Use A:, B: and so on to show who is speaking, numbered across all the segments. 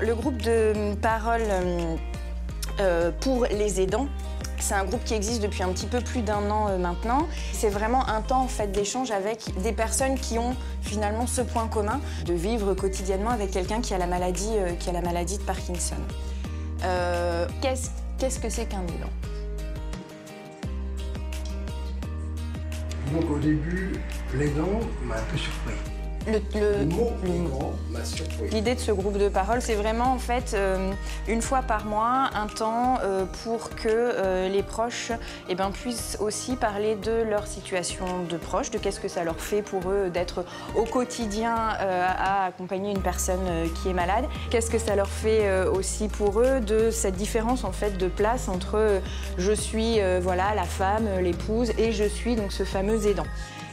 A: le groupe de parole pour les aidants, c'est un groupe qui existe depuis un petit peu plus d'1 an maintenant. C'est vraiment un temps en fait, d'échange avec des personnes qui ont finalement ce point commun de vivre quotidiennement avec quelqu'un qui a la maladie de Parkinson. Qu'est-ce que c'est qu'un aidant?
B: Donc au début, l'aidant m'a un peu surpris. Le mot aidant m'a surpris.
A: L'idée de ce groupe de parole, c'est vraiment en fait une fois par mois un temps pour que les proches puissent aussi parler de leur situation de proche, de qu'est-ce que ça leur fait pour eux d'être au quotidien à accompagner une personne qui est malade. Qu'est-ce que ça leur fait aussi pour eux de cette différence en fait de place entre je suis voilà la femme, l'épouse et je suis donc ce fameux aidant.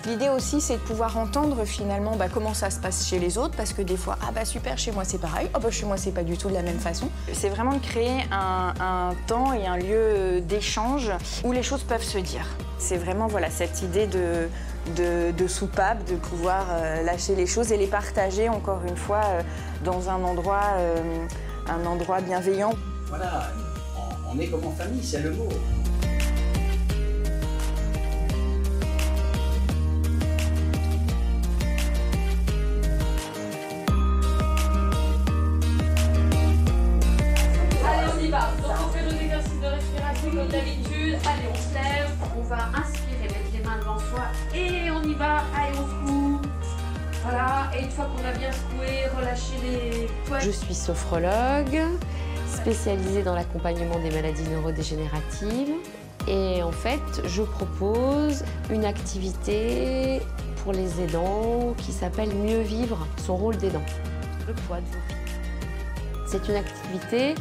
A: L'idée aussi, c'est de pouvoir entendre finalement comment ça se passe chez les autres, parce que des fois, ah bah super, chez moi c'est pareil, oh bah chez moi c'est pas du tout de la même façon. C'est vraiment de créer un temps et un lieu d'échange où les choses peuvent se dire. C'est vraiment voilà, cette idée de soupape, de pouvoir lâcher les choses et les partager encore une fois dans un endroit bienveillant.
C: Voilà, on est comme en famille, c'est le mot.
D: Donc on fait nos exercices de respiration comme d'habitude. Allez, on se lève, on va inspirer, mettre les mains devant soi et on y va. Allez, on secoue. Voilà, et une fois qu'on a bien secoué, relâchez les poids.
E: Je suis sophrologue, spécialisée dans l'accompagnement des maladies neurodégénératives. Et en fait, je propose une activité pour les aidants qui s'appelle Mieux vivre son rôle d'aidant. Le poids de vos pieds. C'est une activité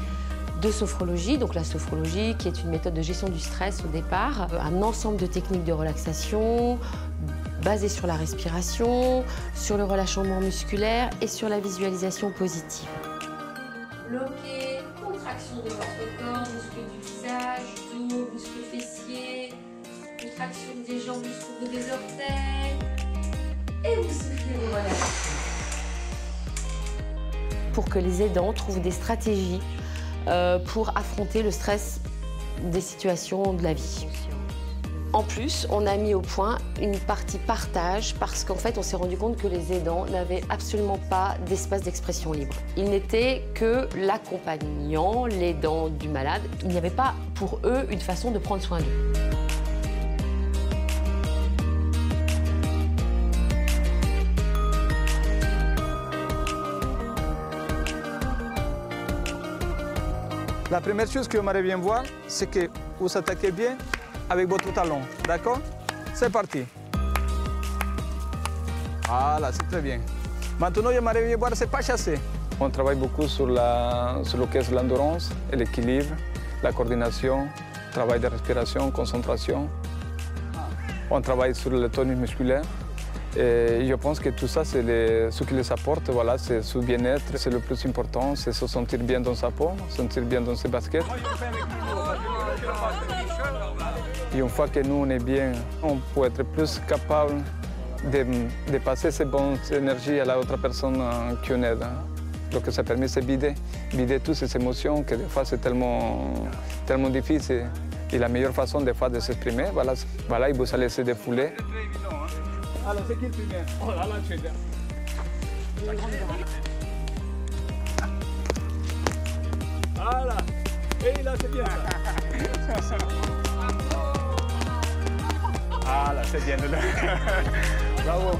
E: de sophrologie, donc la sophrologie qui est une méthode de gestion du stress au départ, un ensemble de techniques de relaxation basées sur la respiration, sur le relâchement musculaire et sur la visualisation positive.
D: Bloquer, contraction de votre corps, muscles du visage, dos, muscles fessiers, contraction des jambes jusqu'au bout des orteils, et vous soufflez, vous relâchez.
E: Pour que les aidants trouvent des stratégies pour affronter le stress des situations de la vie. En plus, on a mis au point une partie partage parce qu'en fait, on s'est rendu compte que les aidants n'avaient absolument pas d'espace d'expression libre. Ils n'étaient que l'accompagnant, l'aidant du malade. Il n'y avait pas pour eux une façon de prendre soin d'eux.
F: La première chose que j'aimerais bien voir, c'est que vous attaquez bien avec votre talon, d'accord? C'est parti. Voilà, c'est très bien. Maintenant, j'aimerais bien voir, c'est pas chasser. On travaille beaucoup sur ce que est l'endurance, l'équilibre, la coordination, travail de respiration, concentration. On travaille sur le tonus musculaire. Et je pense que tout ça, c'est ce qui les apporte, voilà, c'est ce bien-être, c'est le plus important, c'est se sentir bien dans sa peau, se sentir bien dans ses baskets. Et une fois que nous, on est bien, on peut être plus capable de passer ces bonnes énergies à l'autre personne qui on aide. Donc ça permet de vider toutes ces émotions que des fois c'est tellement difficile. Et la meilleure façon des fois de s'exprimer, voilà, il vous allez se défouler. Alors, c'est qui le premier? Oh là là, tu es bien. Voilà. Et là, c'est bien ça. Ah là, c'est bien. Bravo.